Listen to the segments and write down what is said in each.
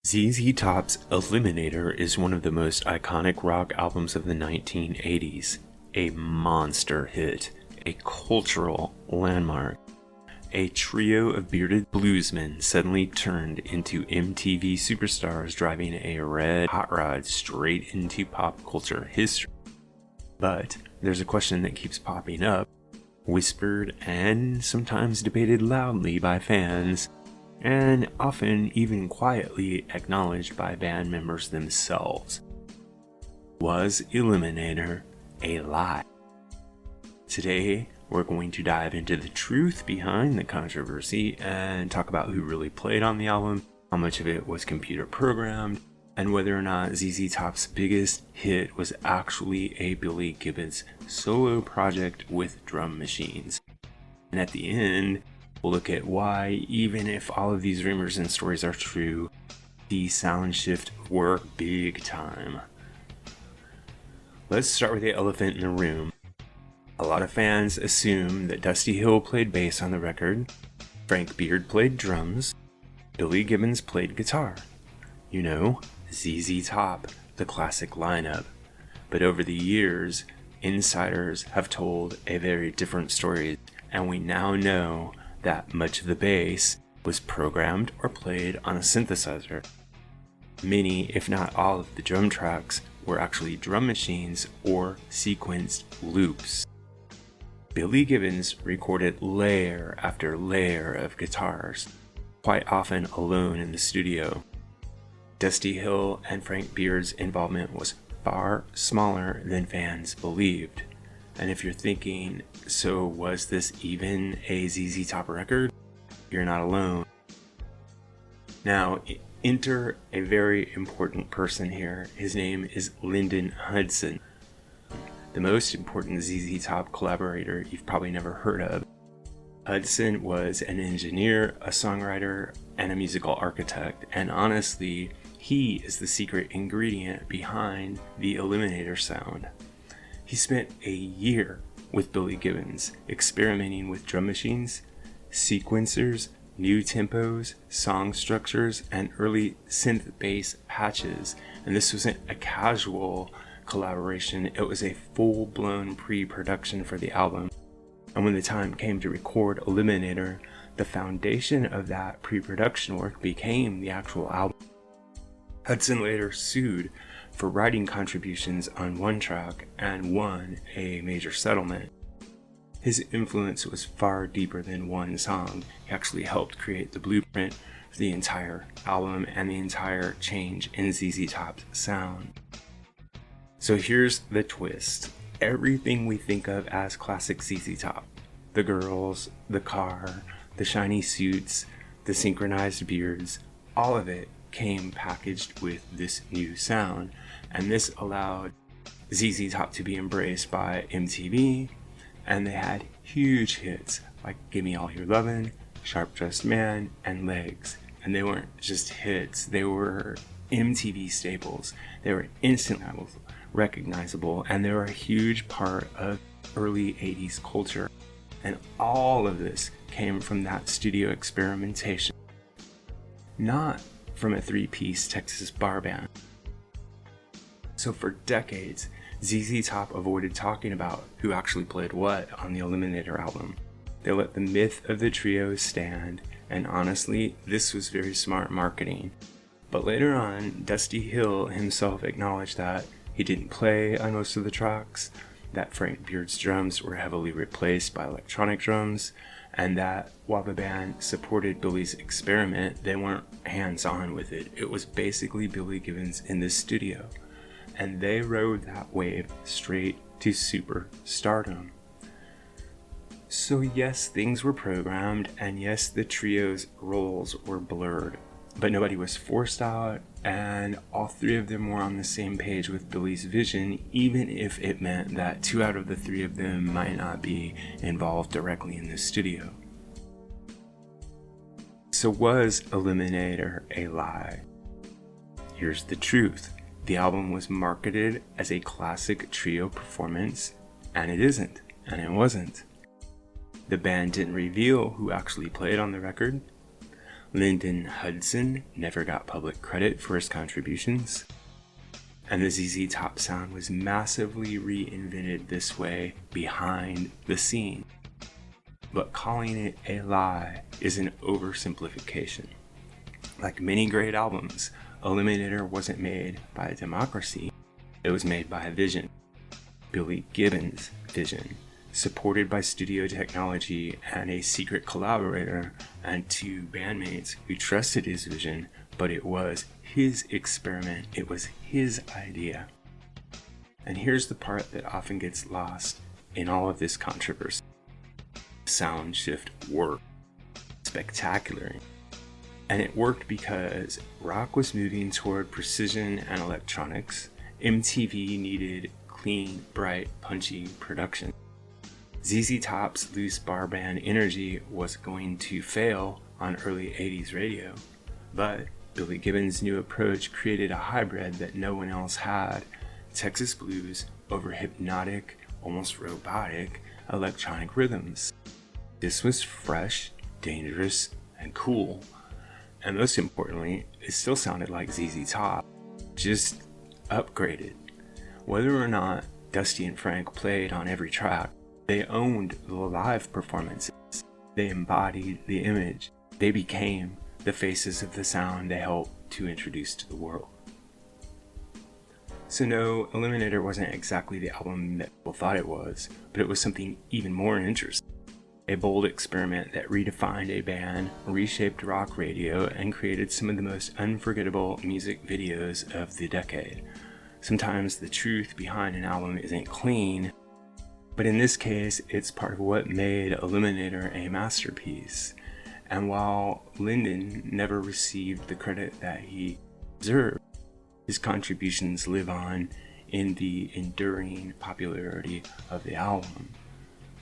ZZ Top's Eliminator is one of the most iconic rock albums of the 1980s. A monster hit, a cultural landmark. A trio of bearded bluesmen suddenly turned into MTV superstars driving a red hot rod straight into pop culture history. But there's a question that keeps popping up, whispered and sometimes debated loudly by fans, and often even quietly acknowledged by band members themselves. Was Eliminator a lie? Today, we're going to dive into the truth behind the controversy and talk about who really played on the album, how much of it was computer programmed, and whether or not ZZ Top's biggest hit was actually a Billy Gibbons solo project with drum machines. And at the end, we'll look at why, even if all of these rumors and stories are true, the sound shift worked big time. Let's start with the elephant in the room. A lot of fans assume that Dusty Hill played bass on the record, Frank Beard played drums, Billy Gibbons played guitar. You know, ZZ Top, the classic lineup. But over the years, insiders have told a very different story, and we now know that much of the bass was programmed or played on a synthesizer. Many, if not all, of the drum tracks were actually drum machines or sequenced loops. Billy Gibbons recorded layer after layer of guitars, quite often alone in the studio. Dusty Hill and Frank Beard's involvement was far smaller than fans believed. And if you're thinking, so was this even a ZZ Top record? You're not alone. Now, enter a very important person here. His name is Lyndon Hudson, the most important ZZ Top collaborator you've probably never heard of. Hudson was an engineer, a songwriter, and a musical architect, and honestly, he is the secret ingredient behind the Eliminator sound. He spent a year with Billy Gibbons, experimenting with drum machines, sequencers, new tempos, song structures, and early synth bass patches. And this wasn't a casual collaboration, it was a full-blown pre-production for the album. And when the time came to record Eliminator, the foundation of that pre-production work became the actual album. Hudson later sued for writing contributions on one track and won a major settlement. His influence was far deeper than one song. He actually helped create the blueprint for the entire album and the entire change in ZZ Top's sound. So here's the twist. Everything we think of as classic ZZ Top, the girls, the car, the shiny suits, the synchronized beards, all of it came packaged with this new sound, and this allowed ZZ Top to be embraced by MTV, and they had huge hits like Gimme All Your Lovin', Sharp Dressed Man, and Legs. And they weren't just hits, they were MTV staples. They were instantly recognizable, and they were a huge part of early 80s culture. And all of this came from that studio experimentation, not from a three-piece Texas bar band. So for decades, ZZ Top avoided talking about who actually played what on the Eliminator album. They let the myth of the trio stand, and honestly, this was very smart marketing. But later on, Dusty Hill himself acknowledged that he didn't play on most of the tracks, that Frank Beard's drums were heavily replaced by electronic drums, and that while the band supported Billy's experiment, they weren't hands-on with it. It was basically Billy Gibbons in the studio, and they rode that wave straight to superstardom. So yes, things were programmed, and yes, the trio's roles were blurred, but nobody was forced out, and all three of them were on the same page with Billy's vision, even if it meant that two out of the three of them might not be involved directly in the studio. So was Eliminator a lie? Here's the truth. The album was marketed as a classic trio performance, and it isn't, and it wasn't. The band didn't reveal who actually played on the record. Lyndon Hudson never got public credit for his contributions, and the ZZ Top sound was massively reinvented this way behind the scene. But calling it a lie is an oversimplification. Like many great albums, Eliminator wasn't made by a democracy, it was made by a vision. Billy Gibbons' vision, supported by studio technology and a secret collaborator and two bandmates who trusted his vision, but it was his experiment, it was his idea. And here's the part that often gets lost in all of this controversy. Sound shift worked spectacularly. And it worked because rock was moving toward precision and electronics. MTV needed clean, bright, punchy production. ZZ Top's loose bar band energy was going to fail on early 80s radio, but Billy Gibbons' new approach created a hybrid that no one else had: Texas blues over hypnotic, almost robotic electronic rhythms. This was fresh, dangerous, and cool. And most importantly, it still sounded like ZZ Top, just upgraded. Whether or not Dusty and Frank played on every track, they owned the live performances. They embodied the image. They became the faces of the sound they helped to introduce to the world. So no, Eliminator wasn't exactly the album that people thought it was, but it was something even more interesting. A bold experiment that redefined a band, reshaped rock radio, and created some of the most unforgettable music videos of the decade. Sometimes the truth behind an album isn't clean, but in this case, it's part of what made Eliminator a masterpiece. And while Lyndon never received the credit that he deserved, his contributions live on in the enduring popularity of the album.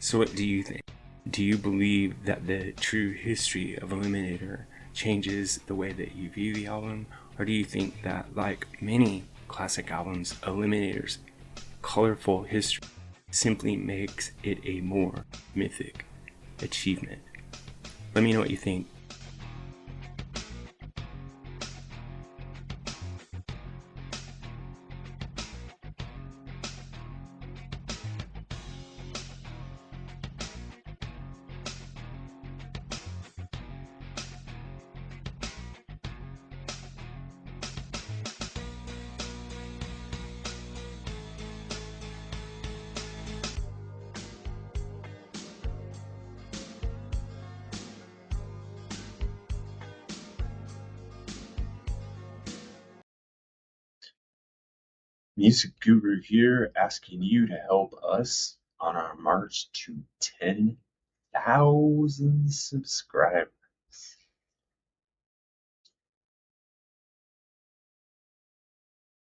So what do you think? Do you believe that the true history of Eliminator changes the way that you view the album? Or do you think that, like many classic albums, Eliminator's colorful history simply makes it a more mythic achievement? Let me know what you think. MusicGuru here, asking you to help us on our march to 10,000 subscribers.